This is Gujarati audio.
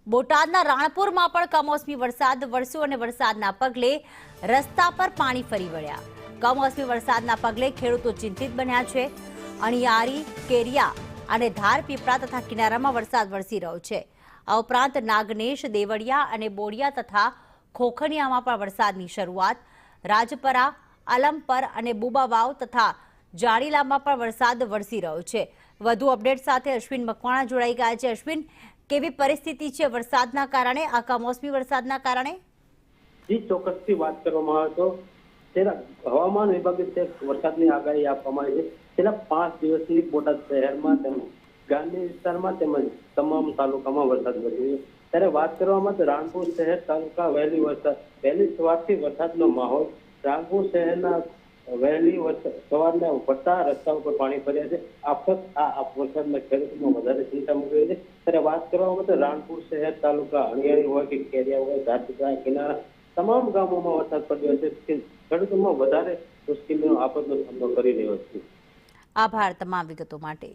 બોટાદના રાણપુરમાં પણ કમોસમી વરસાદ વરસ્યો અને વરસાદના પગલે રસ્તા પર પાણી ફરી વળ્યા. કમોસમી વરસાદના પગલે ખેડૂતો ચિંતિત બન્યા છે. અણિયારી, કેરિયા અને ધારપીપળા તથા કિનારામાં વરસાદ વરસી રહ્યો છે. આ ઉપરાંત નાગનેશ, દેવળિયા અને બોડિયા તથા ખોખનિયામાં પણ વરસાદની શરૂઆત. રાજપરા, અલમપર અને બુબાવાવ તથા જાડીલામાં પણ વરસાદ વરસી રહ્યો છે. વધુ અપડેટ સાથે અશ્વિન મકવાણા જોડાઈ ગયા છે. અશ્વિન, કેવી પરિસ્થિતિ છે વરસાદના કારણે, આ કમોસમી વરસાદના કારણે? જી, ચોક્કસથી વાત કરવામાં આવે તો હવામાન વિભાગે વરસાદની આગાહી આપવામાં આવી છે. છેલ્લા 5 દિવસથી બોટાદ શહેરમાં તેમજ ગ્રામ્ય વિસ્તારમાં તેમજ તમામ તાલુકામાં વરસાદ વરસ્યો છે. ત્યારે વાત કરવામાં તો રાણપુર શહેર તાલુકા વહેલી સવારથી વરસાદનો માહોલ. રાણપુર શહેરના વહેલી સવારના પડતા રસ્તા ઉપર પાણી ભર્યા છે. આ વરસાદના ખેડૂતોમાં વધારે ચિંતા મૂકી છે. ત્યારે વાત કરવામાં તો રાણપુર શહેર તાલુકા અણિયારી હોય કે કેરિયા હોય, ધારપીપળા કિનારા તમામ ગામોમાં વરસાદ પડ્યો છે. ખેડૂતોમાં વધારે મુશ્કેલીનો આફતનો સામનો કરી રહ્યો છે. આભાર તમામ વિગતો માટે.